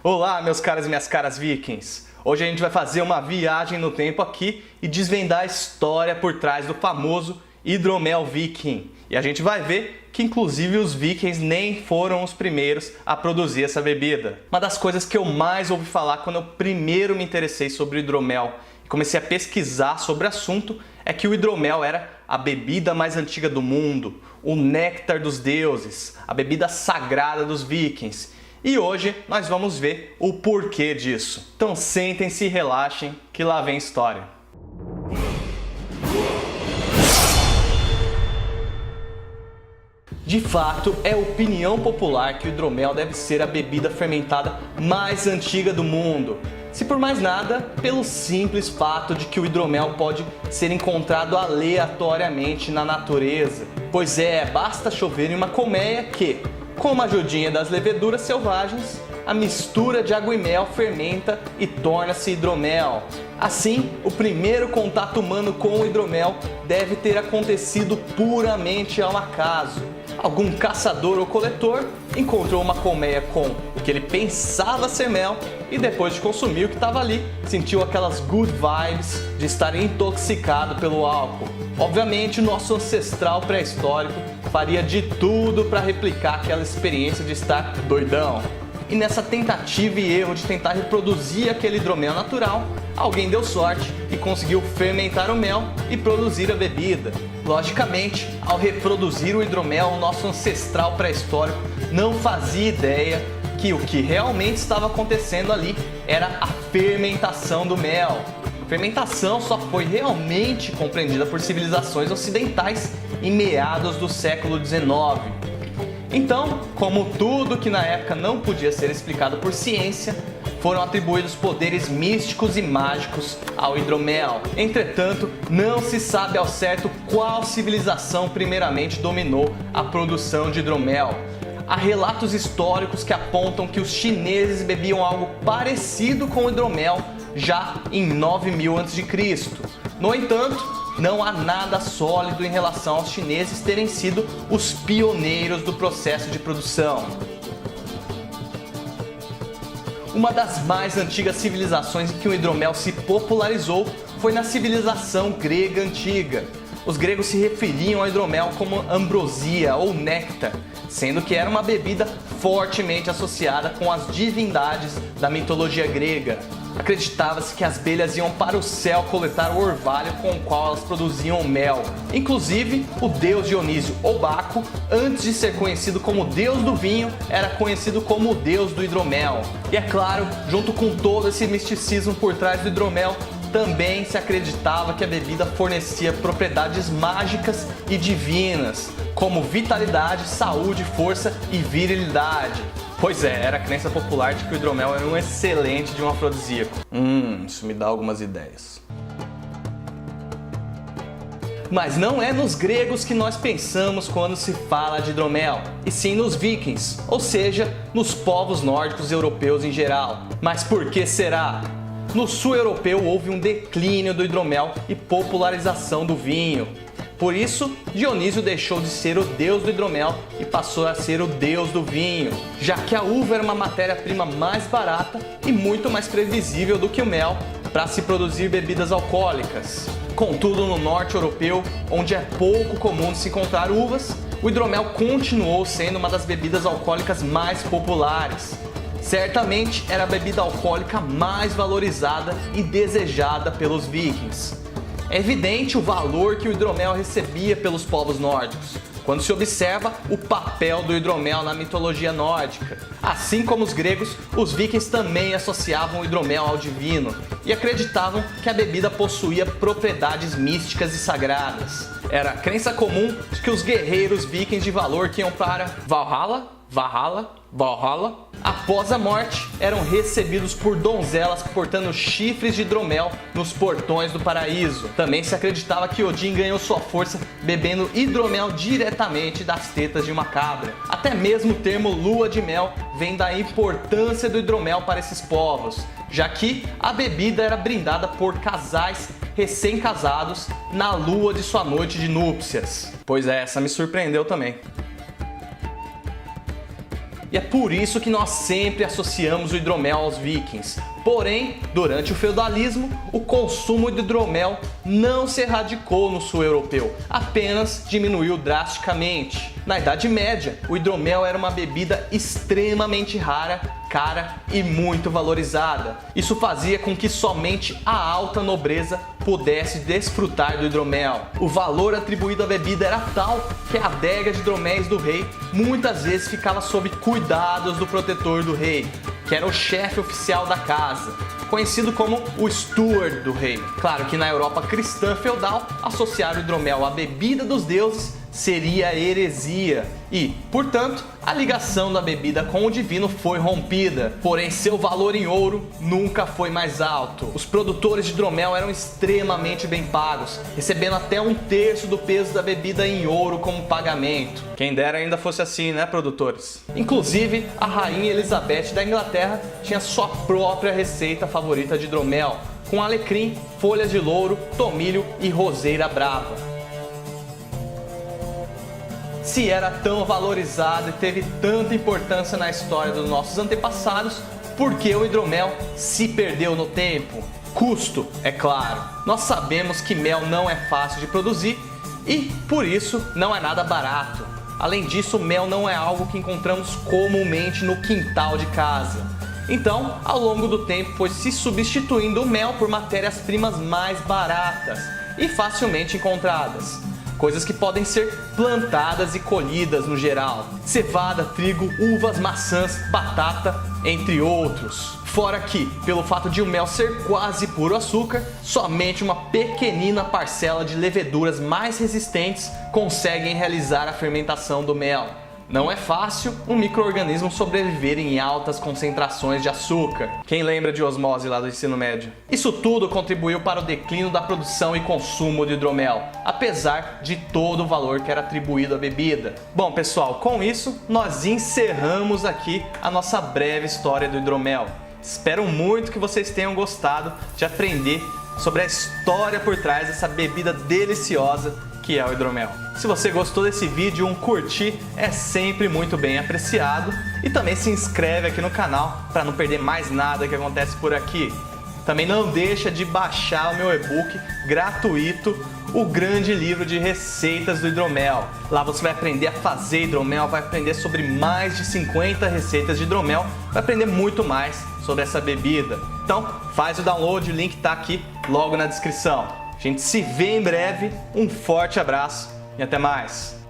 Olá, meus caras e minhas caras vikings! Hoje a gente vai fazer uma viagem no tempo aqui e desvendar a história por trás do famoso hidromel viking. E a gente vai ver que inclusive os vikings nem foram os primeiros a produzir essa bebida. Uma das coisas que eu mais ouvi falar quando eu primeiro me interessei sobre o hidromel e comecei a pesquisar sobre o assunto é que o hidromel era a bebida mais antiga do mundo, o néctar dos deuses, a bebida sagrada dos vikings. E hoje nós vamos ver o porquê disso. Então sentem-se e relaxem que lá vem história. De fato, é opinião popular que o hidromel deve ser a bebida fermentada mais antiga do mundo. Se por mais nada, pelo simples fato de que o hidromel pode ser encontrado aleatoriamente na natureza. Pois basta chover em uma colmeia que, como a ajudinha das leveduras selvagens, a mistura de água e mel fermenta e torna-se hidromel. Assim, o primeiro contato humano com o hidromel deve ter acontecido puramente ao acaso. Algum caçador ou coletor encontrou uma colmeia com o que ele pensava ser mel e depois de consumir o que estava ali, sentiu aquelas good vibes de estar intoxicado pelo álcool. Obviamente, o nosso ancestral pré-histórico faria de tudo para replicar aquela experiência de estar doidão. E nessa tentativa e erro de tentar reproduzir aquele hidromel natural, alguém deu sorte e conseguiu fermentar o mel e produzir a bebida. Logicamente, ao reproduzir o hidromel, o nosso ancestral pré-histórico não fazia ideia que o que realmente estava acontecendo ali era a fermentação do mel. A fermentação só foi realmente compreendida por civilizações ocidentais em meados do século XIX. Então, como tudo que na época não podia ser explicado por ciência, foram atribuídos poderes místicos e mágicos ao hidromel. Entretanto, não se sabe ao certo qual civilização primeiramente dominou a produção de hidromel. Há relatos históricos que apontam que os chineses bebiam algo parecido com o hidromel já em 9000 a.C. No entanto, não há nada sólido em relação aos chineses terem sido os pioneiros do processo de produção. Uma das mais antigas civilizações em que o hidromel se popularizou foi na civilização grega antiga. Os gregos se referiam ao hidromel como ambrosia ou néctar, sendo que era uma bebida fortemente associada com as divindades da mitologia grega. Acreditava-se que as abelhas iam para o céu coletar o orvalho com o qual elas produziam o mel. Inclusive, o deus Dionísio ou Baco, antes de ser conhecido como deus do vinho, era conhecido como o deus do hidromel. E é claro, junto com todo esse misticismo por trás do hidromel, também se acreditava que a bebida fornecia propriedades mágicas e divinas, como vitalidade, saúde, força e virilidade. Pois era a crença popular de que o hidromel era um excelente de um afrodisíaco. Isso me dá algumas ideias. Mas não é nos gregos que nós pensamos quando se fala de hidromel, e sim nos vikings, ou seja, nos povos nórdicos europeus em geral. Mas por que será? No sul europeu houve um declínio do hidromel e popularização do vinho. Por isso, Dionísio deixou de ser o deus do hidromel e passou a ser o deus do vinho, já que a uva era uma matéria-prima mais barata e muito mais previsível do que o mel para se produzir bebidas alcoólicas. Contudo, no norte europeu, onde é pouco comum de se encontrar uvas, o hidromel continuou sendo uma das bebidas alcoólicas mais populares. Certamente era a bebida alcoólica mais valorizada e desejada pelos vikings. É evidente o valor que o hidromel recebia pelos povos nórdicos, quando se observa o papel do hidromel na mitologia nórdica. Assim como os gregos, os vikings também associavam o hidromel ao divino e acreditavam que a bebida possuía propriedades místicas e sagradas. Era a crença comum de que os guerreiros vikings de valor que iam para Valhalla, após a morte, eram recebidos por donzelas portando chifres de hidromel nos portões do paraíso. Também se acreditava que Odin ganhou sua força bebendo hidromel diretamente das tetas de uma cabra. Até mesmo o termo lua de mel vem da importância do hidromel para esses povos, já que a bebida era brindada por casais recém-casados na lua de sua noite de núpcias. Pois essa me surpreendeu também. e é por isso que nós sempre associamos o hidromel aos vikings. Porém, durante o feudalismo, o consumo de hidromel não se erradicou no sul europeu, apenas diminuiu drasticamente. Na Idade Média, o hidromel era uma bebida extremamente rara, cara e muito valorizada. Isso fazia com que somente a alta nobreza pudesse desfrutar do hidromel. O valor atribuído à bebida era tal que a adega de hidroméis do rei muitas vezes ficava sob cuidados do protetor do rei, que era o chefe oficial da casa, conhecido como o steward do rei. Claro que na Europa cristã feudal, associar o hidromel à bebida dos deuses seria heresia e, portanto, a ligação da bebida com o divino foi rompida. Porém, seu valor em ouro nunca foi mais alto. Os produtores de hidromel eram extremamente bem pagos, recebendo até 1/3 do peso da bebida em ouro como pagamento. Quem dera ainda fosse assim, né, produtores? Inclusive, a rainha Elizabeth da Inglaterra tinha sua própria receita favorita de hidromel, com alecrim, folhas de louro, tomilho e roseira brava. Se era tão valorizado e teve tanta importância na história dos nossos antepassados, por que o hidromel se perdeu no tempo? Custo, é claro. Nós sabemos que mel não é fácil de produzir e, por isso, não é nada barato. Além disso, o mel não é algo que encontramos comumente no quintal de casa. Então, ao longo do tempo, foi se substituindo o mel por matérias-primas mais baratas e facilmente encontradas. Coisas que podem ser plantadas e colhidas no geral. Cevada, trigo, uvas, maçãs, batata, entre outros. Fora que, pelo fato de o mel ser quase puro açúcar, somente uma pequenina parcela de leveduras mais resistentes conseguem realizar a fermentação do mel. Não é fácil um micro-organismo sobreviver em altas concentrações de açúcar. Quem lembra de osmose lá do ensino médio? Isso tudo contribuiu para o declínio da produção e consumo de hidromel, apesar de todo o valor que era atribuído à bebida. Bom, pessoal, com isso nós encerramos aqui a nossa breve história do hidromel. Espero muito que vocês tenham gostado de aprender sobre a história por trás dessa bebida deliciosa que é o hidromel. Se você gostou desse vídeo, um curtir é sempre muito bem apreciado e também se inscreve aqui no canal para não perder mais nada que acontece por aqui. Também não deixa de baixar o meu e-book gratuito, o grande livro de receitas do hidromel. Lá você vai aprender a fazer hidromel, vai aprender sobre mais de 50 receitas de hidromel, vai aprender muito mais sobre essa bebida. Então faz o download, o link está aqui logo na descrição. A gente se vê em breve, um forte abraço e até mais!